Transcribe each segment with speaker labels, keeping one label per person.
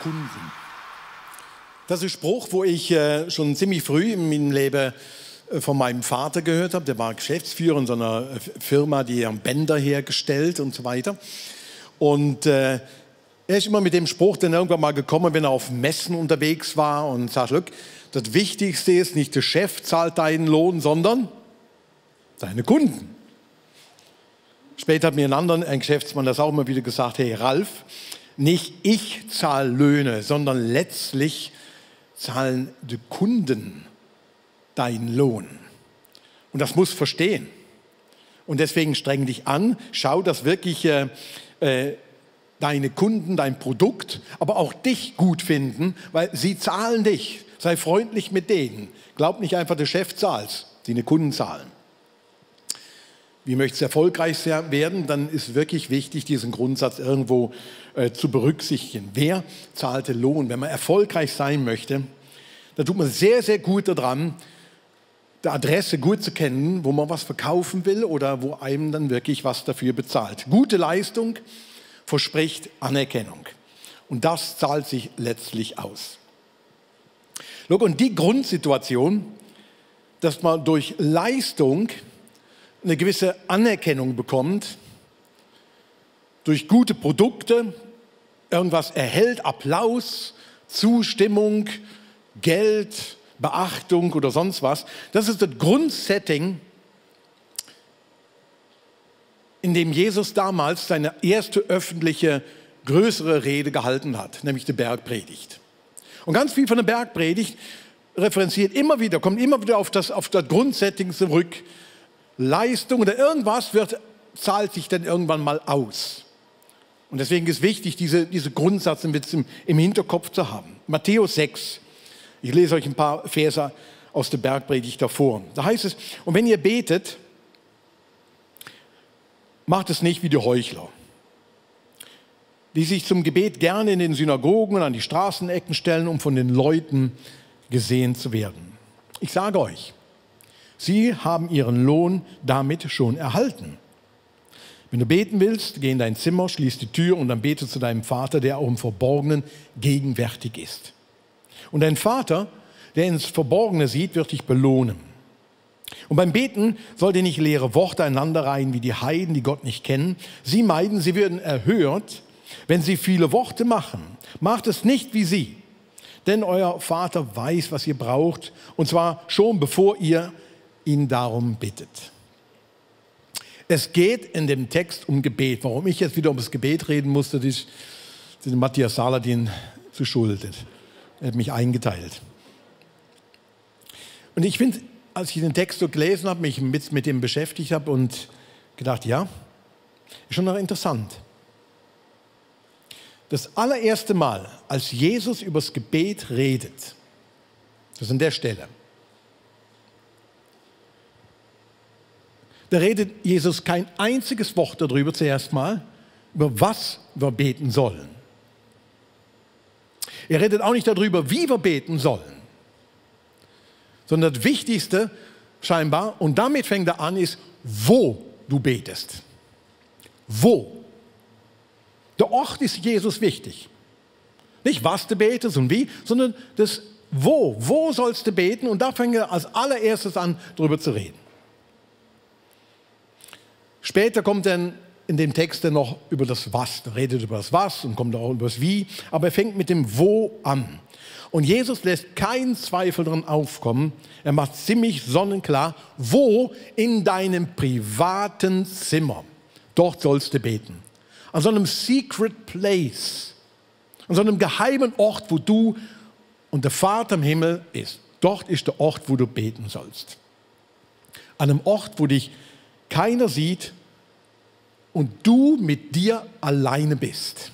Speaker 1: Kunden. Das ist ein Spruch, wo ich schon ziemlich früh in meinem Leben von meinem Vater gehört habe. Der war Geschäftsführer in so einer Firma, die haben Bänder hergestellt und so weiter. Und er ist immer mit dem Spruch dann irgendwann mal gekommen, wenn er auf Messen unterwegs war und sagt, look, das Wichtigste ist, nicht der Chef zahlt deinen Lohn, sondern deine Kunden. Später hat mir ein Geschäftsmann das auch immer wieder gesagt, hey Ralf, nicht ich zahle Löhne, sondern letztlich zahlen die Kunden deinen Lohn. Und das musst du verstehen. Und deswegen streng dich an, schau, dass wirklich deine Kunden dein Produkt, aber auch dich gut finden, weil sie zahlen dich. Sei freundlich mit denen. Glaub nicht einfach, der Chef zahlt, deine Kunden zahlen. Wie möchtest du erfolgreich werden, dann ist wirklich wichtig, diesen Grundsatz irgendwo zu berücksichtigen. Wer zahlt den Lohn? Wenn man erfolgreich sein möchte, dann tut man sehr, sehr gut daran, die Adresse gut zu kennen, wo man was verkaufen will oder wo einem dann wirklich was dafür bezahlt. Gute Leistung verspricht Anerkennung. Und das zahlt sich letztlich aus. Look, und die Grundsituation, dass man durch Leistung eine gewisse Anerkennung bekommt, durch gute Produkte irgendwas erhält, Applaus, Zustimmung, Geld, Beachtung oder sonst was. Das ist das Grundsetting, in dem Jesus damals seine erste öffentliche, größere Rede gehalten hat, nämlich die Bergpredigt. Und ganz viel von der Bergpredigt referenziert immer wieder, kommt immer wieder auf das Grundsetting zurück. Leistung oder irgendwas zahlt sich dann irgendwann mal aus. Und deswegen ist wichtig, diese Grundsatz im Hinterkopf zu haben. Matthäus 6, ich lese euch ein paar Verse aus der Bergpredigt davor. Da heißt es, und wenn ihr betet, macht es nicht wie die Heuchler, die sich zum Gebet gerne in den Synagogen und an die Straßenecken stellen, um von den Leuten gesehen zu werden. Ich sage euch, sie haben ihren Lohn damit schon erhalten. Wenn du beten willst, geh in dein Zimmer, schließ die Tür und dann bete zu deinem Vater, der auch im Verborgenen gegenwärtig ist. Und dein Vater, der ins Verborgene sieht, wird dich belohnen. Und beim Beten sollt ihr nicht leere Worte aneinanderreihen wie die Heiden, die Gott nicht kennen. Sie meiden, sie würden erhört, wenn sie viele Worte machen. Macht es nicht wie sie, denn euer Vater weiß, was ihr braucht, und zwar schon bevor ihr ihn darum bittet. Es geht in dem Text um Gebet. Warum ich jetzt wieder um das Gebet reden musste, das ist dem Matthias Saladin zu schulden. Er hat mich eingeteilt. Und ich finde, als ich den Text so gelesen habe, mich mit dem beschäftigt habe und gedacht, ja, ist schon noch interessant. Das allererste Mal, als Jesus über das Gebet redet, das ist an der Stelle, da redet Jesus kein einziges Wort darüber zuerst mal, über was wir beten sollen. Er redet auch nicht darüber, wie wir beten sollen, sondern das Wichtigste scheinbar, und damit fängt er an, ist, wo du betest. Wo. Der Ort ist Jesus wichtig. Nicht, was du betest und wie, sondern das Wo. Wo sollst du beten? Und da fängt er als allererstes an, darüber zu reden. Später kommt dann in dem Text dann noch über das Was. Er redet über das Was und kommt auch über das Wie. Aber er fängt mit dem Wo an. Und Jesus lässt keinen Zweifel daran aufkommen. Er macht ziemlich sonnenklar, wo in deinem privaten Zimmer. Dort sollst du beten. An so einem secret place. An so einem geheimen Ort, wo du und der Vater im Himmel ist. Dort ist der Ort, wo du beten sollst. An einem Ort, wo dich keiner sieht und du mit dir alleine bist.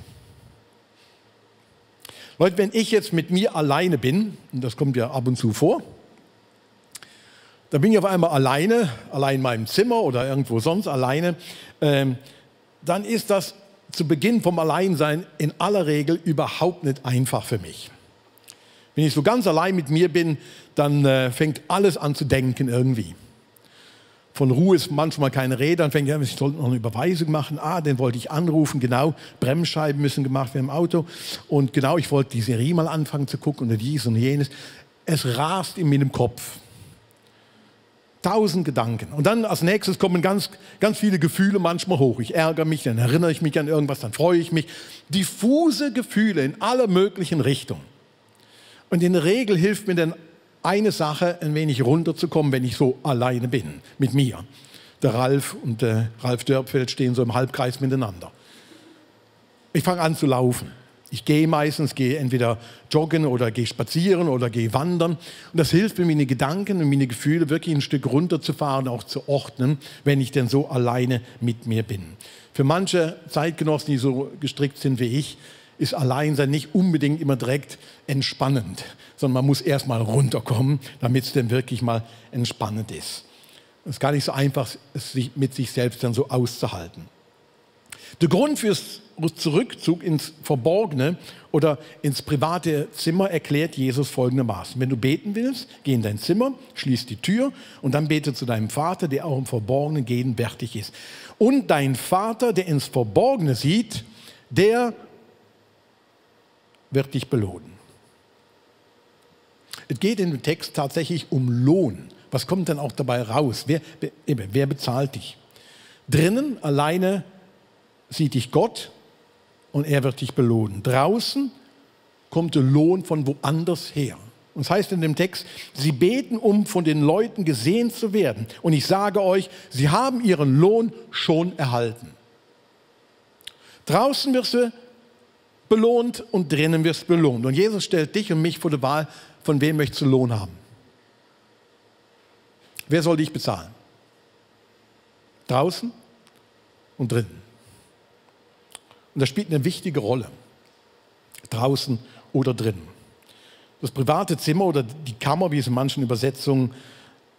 Speaker 1: Leute, wenn ich jetzt mit mir alleine bin, und das kommt ja ab und zu vor, dann bin ich auf einmal allein in meinem Zimmer oder irgendwo sonst alleine, dann ist das zu Beginn vom Alleinsein in aller Regel überhaupt nicht einfach für mich. Wenn ich so ganz allein mit mir bin, dann fängt alles an zu denken irgendwie. Von Ruhe ist manchmal keine Rede, dann fängt er an, ich sollte noch eine Überweisung machen. Den wollte ich anrufen, genau, Bremsscheiben müssen gemacht werden im Auto. Und genau, ich wollte die Serie mal anfangen zu gucken und dies und jenes. Es rast in meinem Kopf. 1000 Gedanken. Und dann als nächstes kommen ganz, ganz viele Gefühle manchmal hoch. Ich ärgere mich, dann erinnere ich mich an irgendwas, dann freue ich mich. Diffuse Gefühle in aller möglichen Richtungen. Und in der Regel hilft mir dann eine Sache, ein wenig runterzukommen, wenn ich so alleine bin mit mir. Der Ralf und der Ralf Dörpfeld stehen so im Halbkreis miteinander. Ich fange an zu laufen. Ich gehe meistens, gehe entweder joggen oder gehe spazieren oder gehe wandern. Und das hilft mir, meine Gedanken und meine Gefühle wirklich ein Stück runterzufahren, auch zu ordnen, wenn ich denn so alleine mit mir bin. Für manche Zeitgenossen, die so gestrickt sind wie ich, ist Alleinsein nicht unbedingt immer direkt entspannend, sondern man muss erst mal runterkommen, damit es dann wirklich mal entspannend ist. Es ist gar nicht so einfach, es mit sich selbst dann so auszuhalten. Der Grund fürs Zurückzug ins Verborgene oder ins private Zimmer erklärt Jesus folgendermaßen. Wenn du beten willst, geh in dein Zimmer, schließ die Tür und dann bete zu deinem Vater, der auch im Verborgenen gegenwärtig ist. Und dein Vater, der ins Verborgene sieht, der wird dich belohnen. Es geht in dem Text tatsächlich um Lohn. Was kommt dann auch dabei raus? Wer bezahlt dich? Drinnen alleine sieht dich Gott und er wird dich belohnen. Draußen kommt der Lohn von woanders her. Und das heißt in dem Text, sie beten, um von den Leuten gesehen zu werden. Und ich sage euch, sie haben ihren Lohn schon erhalten. Draußen wirst du belohnt und drinnen wirst du belohnt. Und Jesus stellt dich und mich vor die Wahl, von wem möchtest du Lohn haben? Wer soll dich bezahlen? Draußen und drinnen. Und das spielt eine wichtige Rolle. Draußen oder drinnen. Das private Zimmer oder die Kammer, wie es in manchen Übersetzungen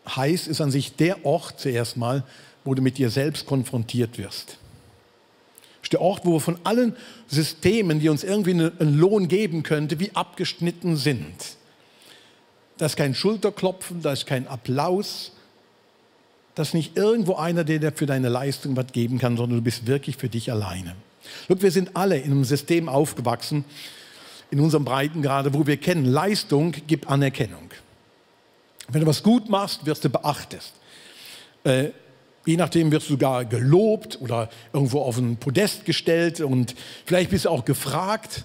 Speaker 1: heißt, ist an sich der Ort zuerst mal, wo du mit dir selbst konfrontiert wirst. Das ist der Ort, wo wir von allen Systemen, die uns irgendwie einen Lohn geben könnte, wie abgeschnitten sind. Da ist kein Schulterklopfen, da ist kein Applaus. Das ist nicht irgendwo einer, der dir für deine Leistung was geben kann, sondern du bist wirklich für dich alleine. Look, wir sind alle in einem System aufgewachsen, in unserem Breitengrade, wo wir kennen, Leistung gibt Anerkennung. Wenn du was gut machst, wirst du beachtet. Je nachdem wirst du sogar gelobt oder irgendwo auf ein Podest gestellt und vielleicht bist du auch gefragt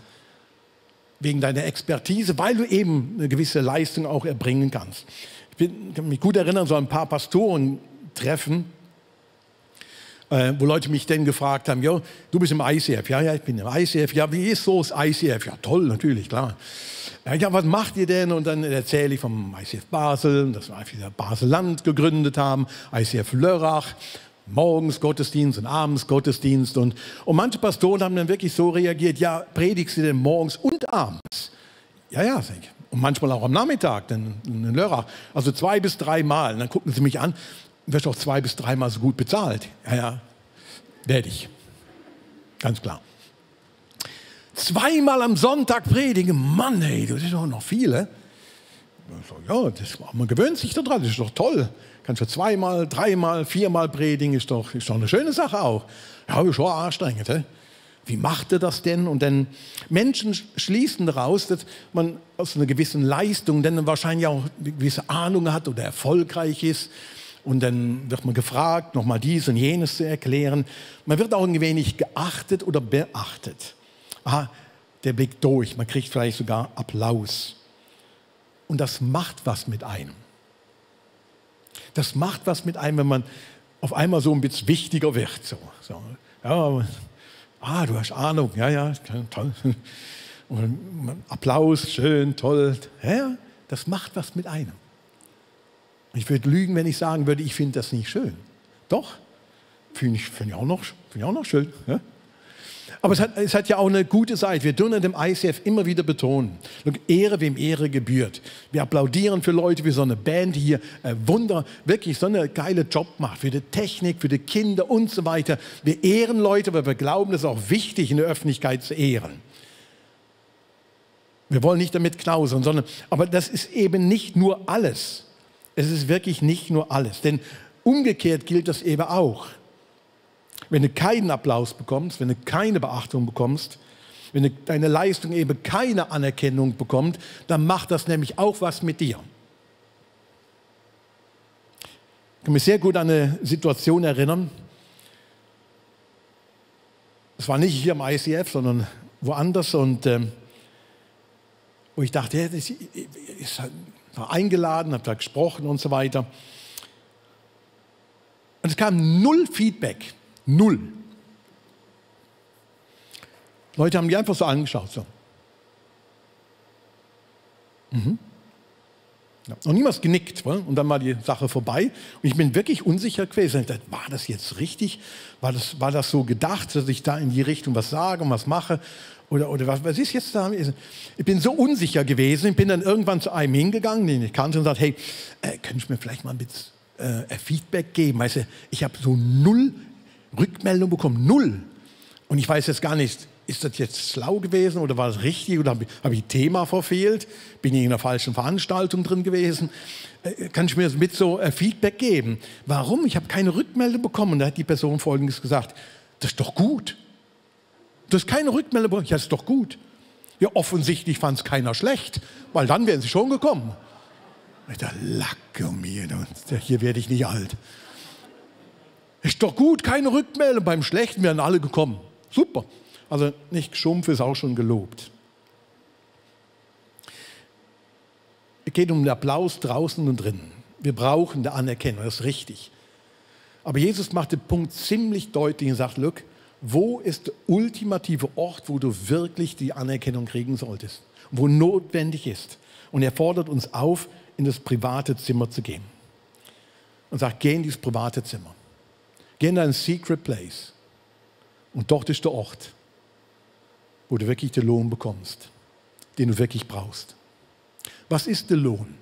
Speaker 1: wegen deiner Expertise, weil du eben eine gewisse Leistung auch erbringen kannst. Ich kann mich gut erinnern, so ein paar Pastorentreffen, wo Leute mich dann gefragt haben, jo, du bist im ICF. Ja, ich bin im ICF. Ja, wie ist so das ICF? Ja, toll, natürlich, klar. Ja, was macht ihr denn? Und dann erzähle ich vom ICF Basel, dass wir Basel-Land gegründet haben, ICF Lörrach, morgens Gottesdienst und abends Gottesdienst. Und manche Pastoren haben dann wirklich so reagiert, ja, predigst du denn morgens und abends? Ja, sag ich. Und manchmal auch am Nachmittag, denn in Lörrach. Also 2 bis 3 Mal. Und dann gucken sie mich an, wirst auch 2 bis 3 Mal so gut bezahlt. Ja, werde ich. Ganz klar. 2 Mal am Sonntag predigen, Mann, ey, das ist doch noch viel, hè? Ja, man gewöhnt sich daran, das ist doch toll. Kannst du 2 Mal, 3 Mal, 4 Mal predigen, ist doch eine schöne Sache auch. Ja, ist schon anstrengend, hè? Wie macht er das denn? Und dann Menschen schließen daraus, dass man aus einer gewissen Leistung dann wahrscheinlich auch eine gewisse Ahnung hat oder erfolgreich ist. Und dann wird man gefragt, nochmal dies und jenes zu erklären. Man wird auch ein wenig geachtet oder beachtet. Aha, der blickt durch, man kriegt vielleicht sogar Applaus. Und das macht was mit einem. Das macht was mit einem, wenn man auf einmal so ein bisschen wichtiger wird. So. Ja, du hast Ahnung, ja, toll. Und Applaus, schön, toll. Ja, das macht was mit einem. Ich würde lügen, wenn ich sagen würde, ich finde das nicht schön. Doch, finde ich auch noch schön. Ja? Aber es hat ja auch eine gute Seite. Wir tun in dem ICF immer wieder betonen. Ehre, wem Ehre gebührt. Wir applaudieren für Leute wie so eine Band, die hier wirklich so eine geile Job macht. Für die Technik, für die Kinder und so weiter. Wir ehren Leute, weil wir glauben, es ist auch wichtig, in der Öffentlichkeit zu ehren. Wir wollen nicht damit knausern, aber das ist eben nicht nur alles. Es ist wirklich nicht nur alles. Denn Umgekehrt gilt das eben auch. Wenn du keinen Applaus bekommst, wenn du keine Beachtung bekommst, wenn deine Leistung eben keine Anerkennung bekommt, dann macht das nämlich auch was mit dir. Ich kann mich sehr gut an eine Situation erinnern. Es war nicht hier im ICF, sondern woanders. Und wo ich dachte, ich war eingeladen, habe da gesprochen und so weiter. Und es kam null Feedback. Null. Leute haben die einfach so angeschaut. So. Ja. Noch niemals genickt. Und dann war die Sache vorbei. Und ich bin wirklich unsicher gewesen. Ich dachte, war das jetzt richtig? War das so gedacht, dass ich da in die Richtung was sage und was mache? Oder was ist jetzt da? Ich bin so unsicher gewesen. Ich bin dann irgendwann zu einem hingegangen, den ich kannte, und sagte, hey, könntest du mir vielleicht mal ein bisschen Feedback geben? Weißt du, ich habe so null Rückmeldung bekommen. Null. Und ich weiß jetzt gar nicht, ist das jetzt schlau gewesen oder war das richtig oder habe ich Thema verfehlt? Bin ich in einer falschen Veranstaltung drin gewesen? Kann ich mir das mit so Feedback geben? Warum? Ich habe keine Rückmeldung bekommen. Und da hat die Person Folgendes gesagt, das ist doch gut. Du hast keine Rückmeldung bekommen. Ja, das ist doch gut. Ja, offensichtlich fand es keiner schlecht, weil dann wären sie schon gekommen. Ich dachte, Lacke mir, hier werde ich nicht alt. Ist doch gut, keine Rückmeldung. Beim Schlechten wären alle gekommen. Super. Also nicht geschumpft, ist auch schon gelobt. Es geht um den Applaus draußen und drinnen. Wir brauchen die Anerkennung, das ist richtig. Aber Jesus macht den Punkt ziemlich deutlich und sagt, look, wo ist der ultimative Ort, wo du wirklich die Anerkennung kriegen solltest? Wo notwendig ist. Und er fordert uns auf, in das private Zimmer zu gehen. Und sagt, geh in dieses private Zimmer. Geh in dein Secret Place. Und dort ist der Ort, wo du wirklich den Lohn bekommst, den du wirklich brauchst. Was ist der Lohn?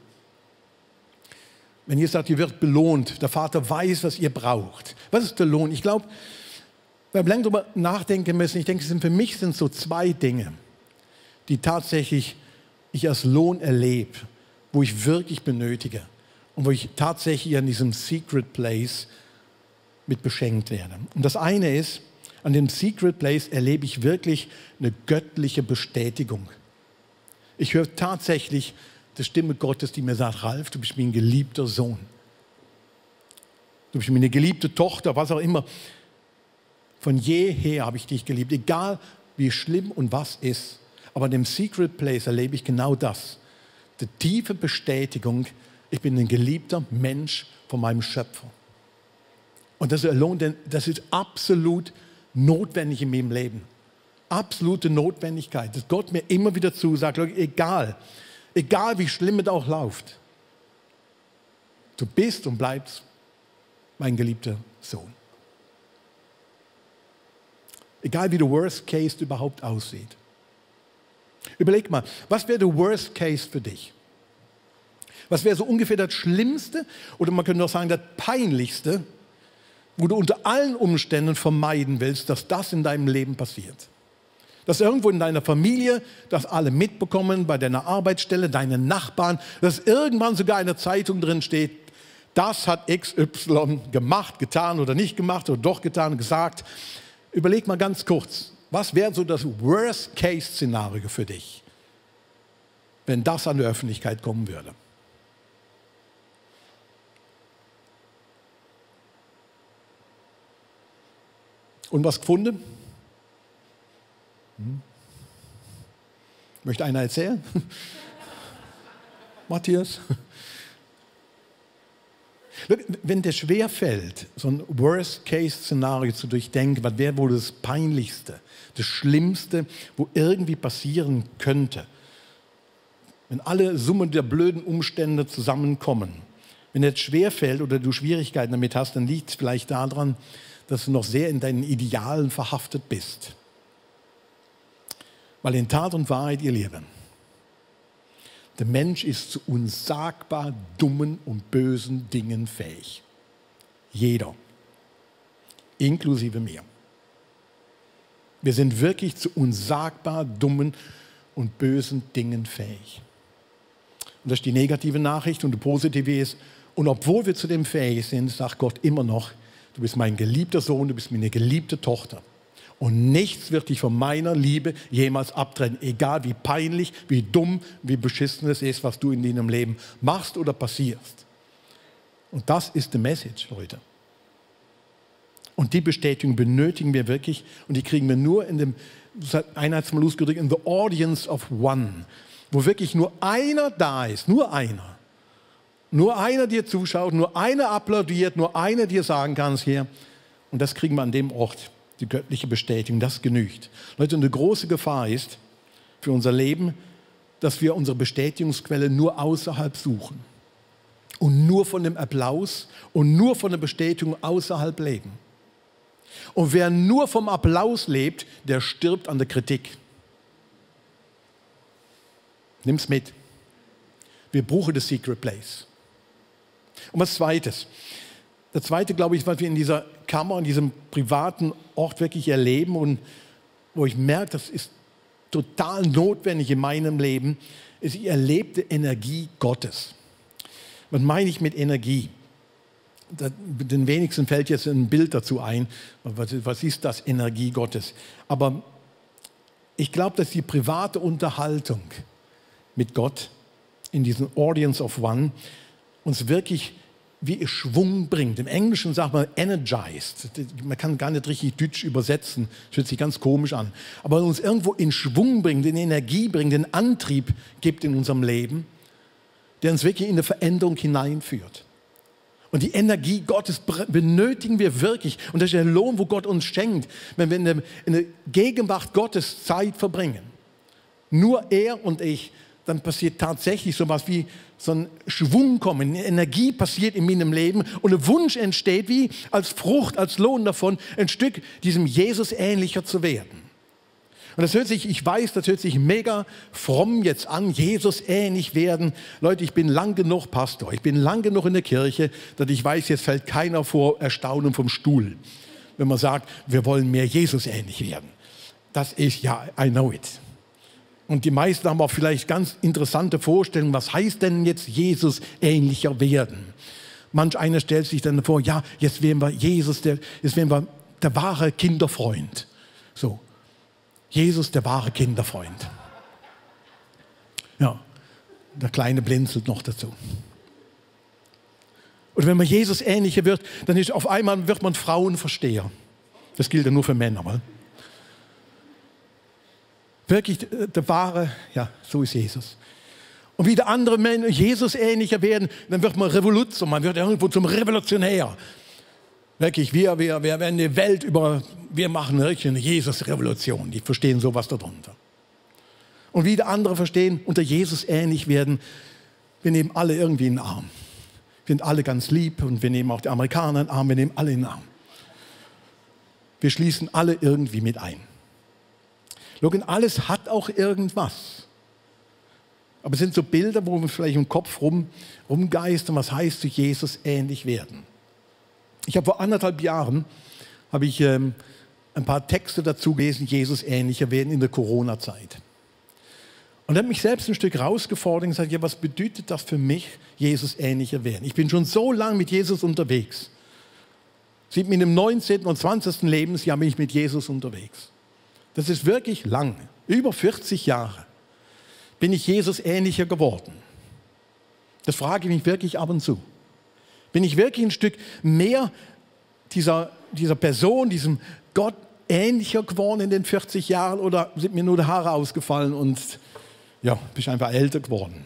Speaker 1: Wenn ihr sagt, ihr werdet belohnt, der Vater weiß, was ihr braucht. Was ist der Lohn? Ich glaube, wir haben lange darüber nachdenken müssen. Ich denke, für mich sind so zwei Dinge, die tatsächlich ich als Lohn erlebe, wo ich wirklich benötige und wo ich tatsächlich an diesem Secret Place mit beschenkt werde. Und das eine ist, an dem Secret Place erlebe ich wirklich eine göttliche Bestätigung. Ich höre tatsächlich die Stimme Gottes, die mir sagt, Ralf, du bist mein geliebter Sohn. Du bist meine geliebte Tochter, was auch immer. Von jeher habe ich dich geliebt, egal wie schlimm und was ist. Aber an dem Secret Place erlebe ich genau das. Die tiefe Bestätigung, ich bin ein geliebter Mensch von meinem Schöpfer. Und das ist absolut notwendig in meinem Leben. Absolute Notwendigkeit, dass Gott mir immer wieder zusagt, egal wie schlimm es auch läuft, du bist und bleibst mein geliebter Sohn. Egal wie der Worst Case überhaupt aussieht. Überleg mal, was wäre der Worst Case für dich? Was wäre so ungefähr das Schlimmste oder man könnte auch sagen, das Peinlichste, wo du unter allen Umständen vermeiden willst, dass das in deinem Leben passiert? Dass irgendwo in deiner Familie, dass alle mitbekommen, bei deiner Arbeitsstelle, deine Nachbarn, dass irgendwann sogar in der Zeitung drin steht, das hat XY gemacht, getan oder nicht gemacht oder doch getan und gesagt. Überleg mal ganz kurz, was wäre so das Worst-Case-Szenario für dich, wenn das an die Öffentlichkeit kommen würde? Und was gefunden? Möchte einer erzählen? Matthias? Wenn dir schwerfällt, so ein Worst-Case-Szenario zu durchdenken, was wäre wohl das Peinlichste, das Schlimmste, wo irgendwie passieren könnte, wenn alle Summen der blöden Umstände zusammenkommen, wenn dir das schwerfällt oder du Schwierigkeiten damit hast, dann liegt es vielleicht daran, dass du noch sehr in deinen Idealen verhaftet bist. Weil in Tat und Wahrheit, ihr Lieben, der Mensch ist zu unsagbar dummen und bösen Dingen fähig. Jeder. Inklusive mir. Wir sind wirklich zu unsagbar dummen und bösen Dingen fähig. Und das ist die negative Nachricht und die positive ist, Und obwohl wir zu dem fähig sind, sagt Gott immer noch, du bist mein geliebter Sohn, du bist meine geliebte Tochter. Und nichts wird dich von meiner Liebe jemals abtrennen, egal wie peinlich, wie dumm, wie beschissen es ist, was du in deinem Leben machst oder passierst. Und das ist die Message, Leute. Und die Bestätigung benötigen wir wirklich und die kriegen wir nur in dem, einer hat es mal ausgedrückt, in the audience of one, wo wirklich nur einer da ist, nur einer. Nur einer dir zuschaut, nur einer applaudiert, nur einer dir sagen kann, hier. Und das kriegen wir an dem Ort, die göttliche Bestätigung, das genügt. Leute, eine große Gefahr ist für unser Leben, dass wir unsere Bestätigungsquelle nur außerhalb suchen und nur von dem Applaus und nur von der Bestätigung außerhalb leben. Und wer nur vom Applaus lebt, der stirbt an der Kritik. Nimm's mit. Wir brauchen das Secret Place. Und was Zweites. Das Zweite, glaube ich, was wir in dieser Kammer, in diesem privaten Ort wirklich erleben und wo ich merke, das ist total notwendig in meinem Leben, ist, ich erlebe die Energie Gottes. Was meine ich mit Energie? Den wenigsten fällt jetzt ein Bild dazu ein. Was ist das, Energie Gottes? Aber ich glaube, dass die private Unterhaltung mit Gott in diesem Audience of One uns wirklich wie Schwung bringt. Im Englischen sagt man energized. Man kann gar nicht richtig Deutsch übersetzen. Das hört sich ganz komisch an. Aber uns irgendwo in Schwung bringt, in Energie bringt, den Antrieb gibt in unserem Leben, der uns wirklich in eine Veränderung hineinführt. Und die Energie Gottes benötigen wir wirklich. Und das ist der Lohn, wo Gott uns schenkt, wenn wir in der Gegenwart Gottes Zeit verbringen. Nur er und ich, dann passiert tatsächlich so etwas wie so ein Schwung kommen, eine Energie passiert in meinem Leben und ein Wunsch entsteht, wie als Frucht, als Lohn davon, ein Stück diesem Jesus ähnlicher zu werden. Und das hört sich, ich weiß, das hört sich mega fromm jetzt an, Jesus ähnlich werden. Leute, ich bin lang genug Pastor, ich bin lang genug in der Kirche, dass ich weiß, jetzt fällt keiner vor Erstaunen vom Stuhl, wenn man sagt, wir wollen mehr Jesus ähnlich werden. Das ist, ja, I know it. Und die meisten haben auch vielleicht ganz interessante Vorstellungen, was heißt denn jetzt Jesus ähnlicher werden? Manch einer stellt sich dann vor, ja, jetzt wären wir Jesus, jetzt wären wir der wahre Kinderfreund. So, Jesus, der wahre Kinderfreund. Ja, der Kleine blinzelt noch dazu. Und wenn man Jesus ähnlicher wird, dann ist auf einmal wird man Frauenversteher. Das gilt ja nur für Männer, weil wirklich der wahre, ja, so ist Jesus. Und wie der andere Männer Jesus ähnlicher werden, dann wird man Revoluzer, man wird irgendwo zum Revolutionär. Wirklich, wir werden die Welt wir machen wirklich eine Jesus-Revolution. Die verstehen sowas darunter. Und wie der andere verstehen, unter Jesus ähnlich werden, wir nehmen alle irgendwie in den Arm. Wir sind alle ganz lieb und wir nehmen auch die Amerikaner in den Arm, wir nehmen alle in den Arm. Wir schließen alle irgendwie mit ein. Logan, alles hat auch irgendwas. Aber es sind so Bilder, wo wir vielleicht im Kopf rumgeistern, was heißt zu Jesus ähnlich werden. Ich habe vor 1,5 Jahren ein paar Texte dazu gelesen, Jesus ähnlicher werden in der Corona-Zeit. Und habe mich selbst ein Stück herausgefordert und gesagt, ja, was bedeutet das für mich, Jesus ähnlicher werden? Ich bin schon so lange mit Jesus unterwegs. Seit meinem 19. und 20. Lebensjahr bin ich mit Jesus unterwegs. Das ist wirklich lang. Über 40 Jahre bin ich Jesus ähnlicher geworden. Das frage ich mich wirklich ab und zu. Bin ich wirklich ein Stück mehr dieser Person, diesem Gott ähnlicher geworden in den 40 Jahren oder sind mir nur die Haare ausgefallen und ja, bin ich einfach älter geworden?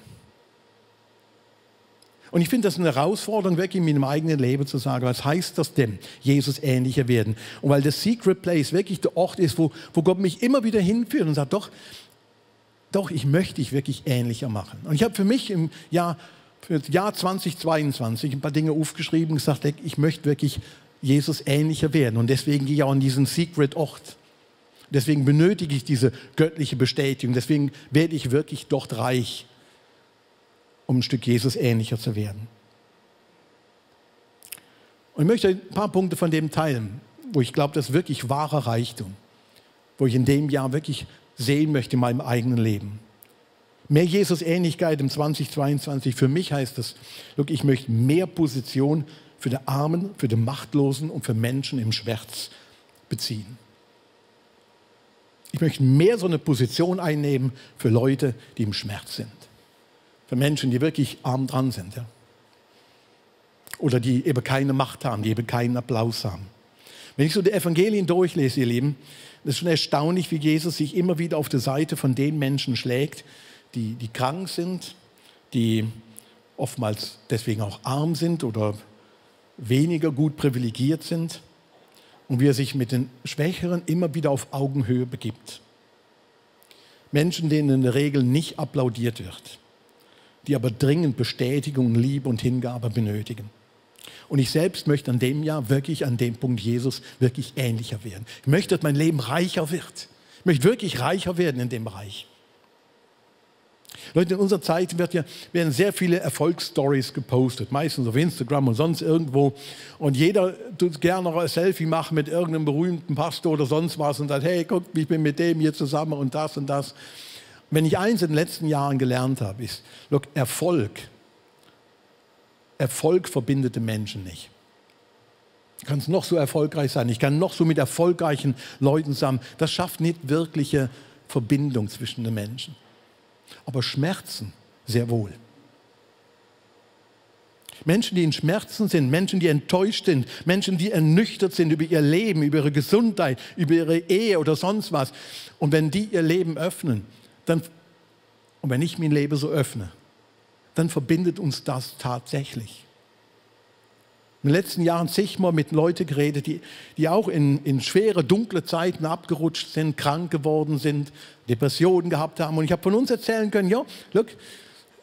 Speaker 1: Und ich finde das eine Herausforderung, wirklich in meinem eigenen Leben zu sagen, was heißt das denn, Jesus ähnlicher werden? Und weil das Secret Place wirklich der Ort ist, wo Gott mich immer wieder hinführt und sagt, doch, ich möchte dich wirklich ähnlicher machen. Und ich habe für mich für das Jahr 2022 ein paar Dinge aufgeschrieben und gesagt, ich möchte wirklich Jesus ähnlicher werden. Und deswegen gehe ich auch an diesen Secret Ort. Deswegen benötige ich diese göttliche Bestätigung. Deswegen werde ich wirklich dort reich, um ein Stück Jesus ähnlicher zu werden. Und ich möchte ein paar Punkte von dem teilen, wo ich glaube, das ist wirklich wahrer Reichtum, wo ich in dem Jahr wirklich sehen möchte in meinem eigenen Leben. Mehr Jesus-Ähnlichkeit im 2022. Für mich heißt das, look, ich möchte mehr Position für die Armen, für die Machtlosen und für Menschen im Schmerz beziehen. Ich möchte mehr so eine Position einnehmen für Leute, die im Schmerz sind. Für Menschen, die wirklich arm dran sind. Ja? Oder die eben keine Macht haben, die eben keinen Applaus haben. Wenn ich so die Evangelien durchlese, ihr Lieben, das ist schon erstaunlich, wie Jesus sich immer wieder auf der Seite von den Menschen schlägt, die krank sind, die oftmals deswegen auch arm sind oder weniger gut privilegiert sind und wie er sich mit den Schwächeren immer wieder auf Augenhöhe begibt. Menschen, denen in der Regel nicht applaudiert wird, die aber dringend Bestätigung, Liebe und Hingabe benötigen. Und ich selbst möchte an dem Jahr wirklich an dem Punkt Jesus wirklich ähnlicher werden. Ich möchte, dass mein Leben reicher wird. Ich möchte wirklich reicher werden in dem Bereich. Leute, in unserer Zeit werden sehr viele Erfolgsstories gepostet, meistens auf Instagram und sonst irgendwo. Und jeder tut gerne noch ein Selfie machen mit irgendeinem berühmten Pastor oder sonst was und sagt, hey, guck, ich bin mit dem hier zusammen und das und das. Wenn ich eins in den letzten Jahren gelernt habe, ist, look, Erfolg verbindet den Menschen nicht. Du kannst noch so erfolgreich sein, ich kann noch so mit erfolgreichen Leuten zusammen. Das schafft nicht wirkliche Verbindung zwischen den Menschen. Aber Schmerzen sehr wohl. Menschen, die in Schmerzen sind, Menschen, die enttäuscht sind, Menschen, die ernüchtert sind über ihr Leben, über ihre Gesundheit, über ihre Ehe oder sonst was. Und wenn die ihr Leben öffnen, und wenn ich mein Leben so öffne, dann verbindet uns das tatsächlich. In den letzten Jahren zigmal mit Leuten geredet, die auch in schwere, dunkle Zeiten abgerutscht sind, krank geworden sind, Depressionen gehabt haben. Und ich habe von uns erzählen können, ja, look,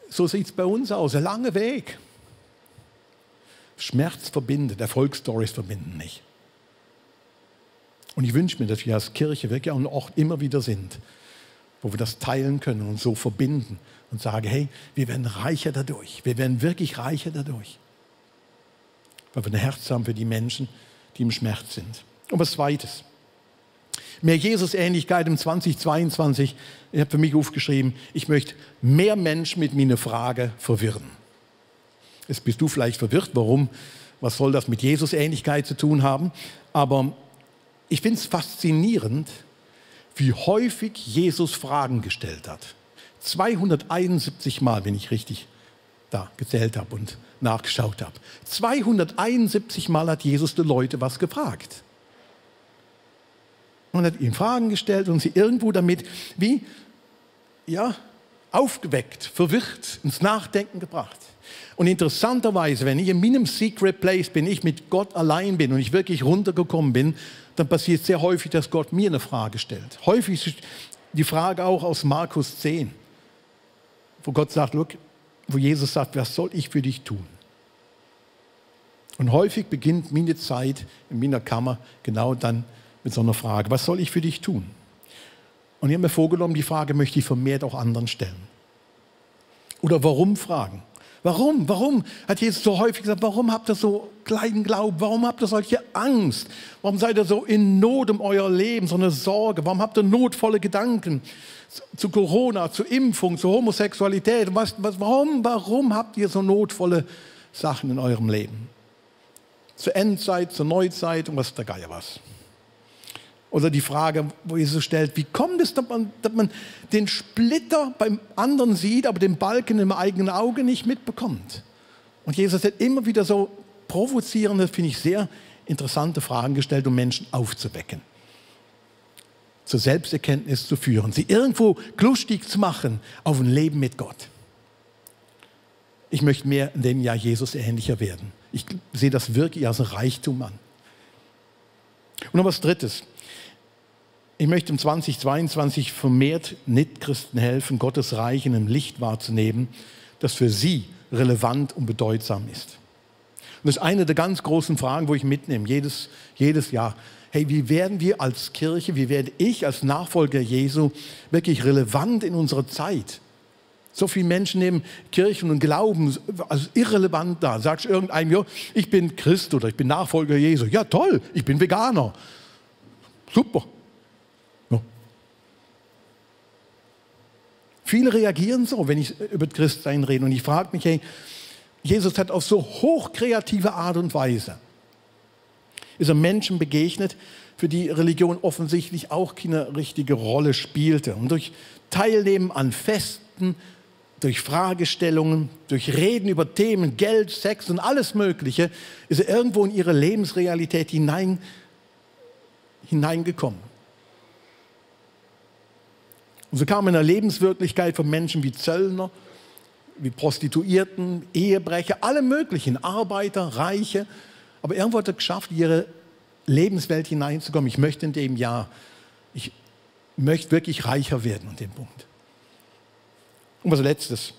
Speaker 1: so sieht es bei uns aus, ein langer Weg. Schmerz verbindet, Erfolgsstories verbinden nicht. Und ich wünsche mir, dass wir als Kirche wirklich an einem Ort immer wieder sind, wo wir das teilen können und so verbinden und sagen, hey, wir werden reicher dadurch, wir werden wirklich reicher dadurch. Weil wir ein Herz haben für die Menschen, die im Schmerz sind. Und was Zweites. Mehr Jesus-Ähnlichkeit im 2022. Ich habe für mich aufgeschrieben, ich möchte mehr Menschen mit meiner Frage verwirren. Jetzt bist du vielleicht verwirrt, warum, was soll das mit Jesus-Ähnlichkeit zu tun haben? Aber ich finde es faszinierend, wie häufig Jesus Fragen gestellt hat. 271 Mal, wenn ich richtig da gezählt habe und nachgeschaut habe. 271 Mal hat Jesus die Leute was gefragt. Und hat ihnen Fragen gestellt und sie irgendwo damit aufgeweckt, verwirrt, ins Nachdenken gebracht. Und interessanterweise, wenn ich in meinem Secret Place bin, ich mit Gott allein bin und ich wirklich runtergekommen bin, dann passiert sehr häufig, dass Gott mir eine Frage stellt. Häufig ist die Frage auch aus Markus 10, wo Gott sagt, look, wo Jesus sagt, was soll ich für dich tun? Und häufig beginnt meine Zeit in meiner Kammer genau dann mit so einer Frage, was soll ich für dich tun? Und ich habe mir vorgenommen, die Frage möchte ich vermehrt auch anderen stellen. Oder warum fragen? Warum? Warum hat Jesus so häufig gesagt, warum habt ihr so kleinen Glauben? Warum habt ihr solche Angst? Warum seid ihr so in Not um euer Leben, so eine Sorge? Warum habt ihr notvolle Gedanken zu Corona, zur Impfung, zur Homosexualität? Warum habt ihr so notvolle Sachen in eurem Leben? Zur Endzeit, zur Neuzeit und was der Geier was. Oder die Frage, wo Jesus stellt, wie kommt es, dass man den Splitter beim anderen sieht, aber den Balken im eigenen Auge nicht mitbekommt? Und Jesus hat immer wieder so provozierende, finde ich, sehr interessante Fragen gestellt, um Menschen aufzuwecken, zur Selbsterkenntnis zu führen, sie irgendwo lustig zu machen auf ein Leben mit Gott. Ich möchte mehr in dem Jahr Jesus ähnlicher werden. Ich sehe das wirklich als ein Reichtum an. Und noch was Drittes. Ich möchte im 2022 vermehrt Nichtchristen helfen, Gottes Reich in einem Licht wahrzunehmen, das für sie relevant und bedeutsam ist. Und das ist eine der ganz großen Fragen, wo ich mitnehme, jedes Jahr. Hey, wie werden wir als Kirche, wie werde ich als Nachfolger Jesu wirklich relevant in unserer Zeit? So viele Menschen nehmen Kirchen und Glauben als irrelevant da. Sagst du irgendeinem, ja, ich bin Christ oder ich bin Nachfolger Jesu. Ja, toll, ich bin Veganer. Super. Ja. Viele reagieren so, wenn ich über Christsein rede. Und ich frage mich, hey, Jesus hat auf so hochkreative Art und Weise ist er Menschen begegnet, für die Religion offensichtlich auch keine richtige Rolle spielte. Und durch Teilnehmen an Festen, durch Fragestellungen, durch Reden über Themen, Geld, Sex und alles Mögliche, ist er irgendwo in ihre Lebensrealität hineingekommen. Und so kam in der Lebenswirklichkeit von Menschen wie Zöllner, wie Prostituierten, Ehebrecher, alle möglichen, Arbeiter, Reiche. Aber irgendwo hat er geschafft, in ihre Lebenswelt hineinzukommen. Ich möchte in dem Jahr, ich möchte wirklich reicher werden an dem Punkt. Und was Letztes.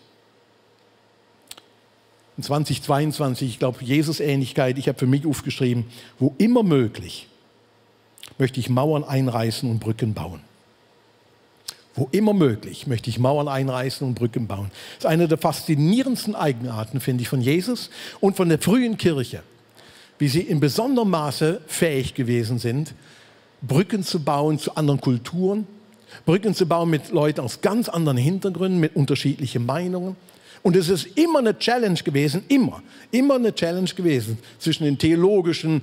Speaker 1: In 2022, ich glaube, Jesus-Ähnlichkeit, ich habe für mich aufgeschrieben, wo immer möglich, möchte ich Mauern einreißen und Brücken bauen. Wo immer möglich, möchte ich Mauern einreißen und Brücken bauen. Das ist eine der faszinierendsten Eigenarten, finde ich, von Jesus und von der frühen Kirche. Wie sie in besonderem Maße fähig gewesen sind, Brücken zu bauen zu anderen Kulturen, Brücken zu bauen mit Leuten aus ganz anderen Hintergründen, mit unterschiedlichen Meinungen. Und es ist immer eine Challenge gewesen, immer eine Challenge gewesen zwischen den theologischen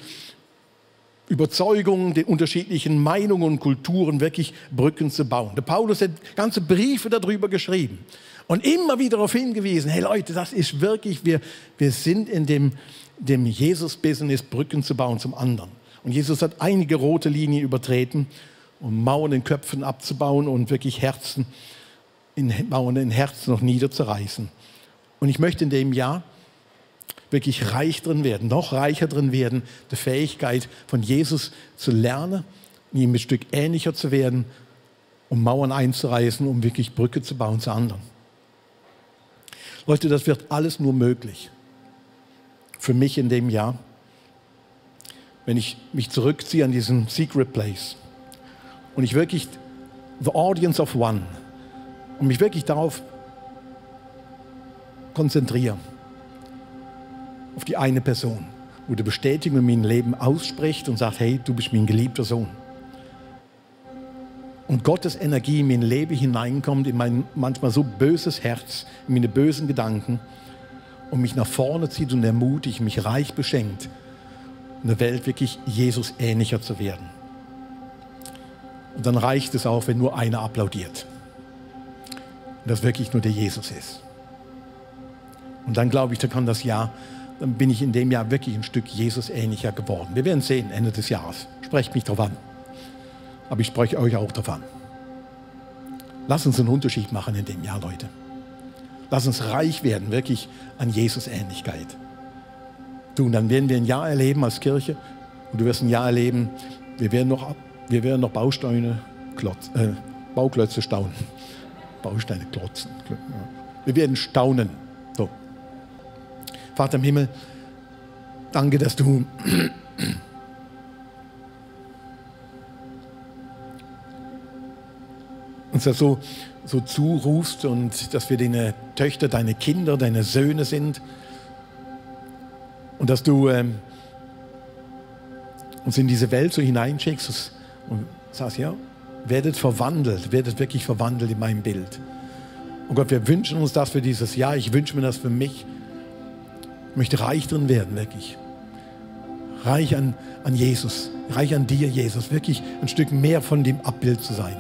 Speaker 1: Überzeugungen, den unterschiedlichen Meinungen und Kulturen wirklich Brücken zu bauen. Der Paulus hat ganze Briefe darüber geschrieben und immer wieder darauf hingewiesen, hey Leute, das ist wirklich, wir sind in dem Jesus-Business, Brücken zu bauen zum anderen. Und Jesus hat einige rote Linien übertreten, um Mauern in Köpfen abzubauen und wirklich Mauern in Herzen noch niederzureißen. Und ich möchte in dem Jahr wirklich reich drin werden, noch reicher drin werden, die Fähigkeit von Jesus zu lernen, ihm ein Stück ähnlicher zu werden, um Mauern einzureißen, um wirklich Brücke zu bauen zu anderen. Leute, das wird alles nur möglich für mich in dem Jahr, wenn ich mich zurückziehe an diesen Secret Place und ich wirklich the audience of one und mich wirklich darauf konzentriere, auf die eine Person, wo die Bestätigung in meinem Leben ausspricht und sagt, hey, du bist mein geliebter Sohn. Und Gottes Energie in mein Leben hineinkommt, in mein manchmal so böses Herz, in meine bösen Gedanken und mich nach vorne zieht und ermutigt, mich reich beschenkt, in der Welt wirklich Jesus ähnlicher zu werden. Und dann reicht es auch, wenn nur einer applaudiert. Und das wirklich nur der Jesus ist. Und dann glaube ich, dann bin ich in dem Jahr wirklich ein Stück Jesus ähnlicher geworden. Wir werden sehen, Ende des Jahres. Sprecht mich drauf an. Aber ich spreche euch auch drauf an. Lasst uns einen Unterschied machen in dem Jahr, Leute. Lasst uns reich werden, wirklich an Jesus Ähnlichkeit. Und dann werden wir ein Jahr erleben als Kirche. Und du wirst ein Jahr erleben, wir werden noch Bauklötze staunen. Bausteine klotzen. Wir werden staunen. So. Vater im Himmel, danke, dass du uns das so zurufst und dass wir deine Töchter, deine Kinder, deine Söhne sind und dass du uns in diese Welt so hineinschickst und sagst, ja, werdet wirklich verwandelt in meinem Bild. Und Gott, wir wünschen uns das für dieses Jahr, ich wünsche mir das für mich. Ich möchte reich drin werden, wirklich. Reich an Jesus, reich an dir, Jesus, wirklich ein Stück mehr von dem Abbild zu sein.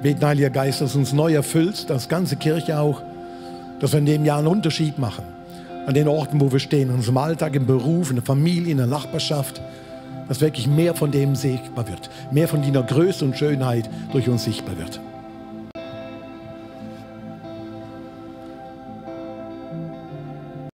Speaker 1: Beten, Heiliger Geist, dass du uns neu erfüllst, das ganze Kirche auch, dass wir in dem Jahr einen Unterschied machen. An den Orten, wo wir stehen, in unserem Alltag, im Beruf, in der Familie, in der Nachbarschaft, dass wirklich mehr von dem sichtbar wird. Mehr von deiner Größe und Schönheit durch uns sichtbar wird.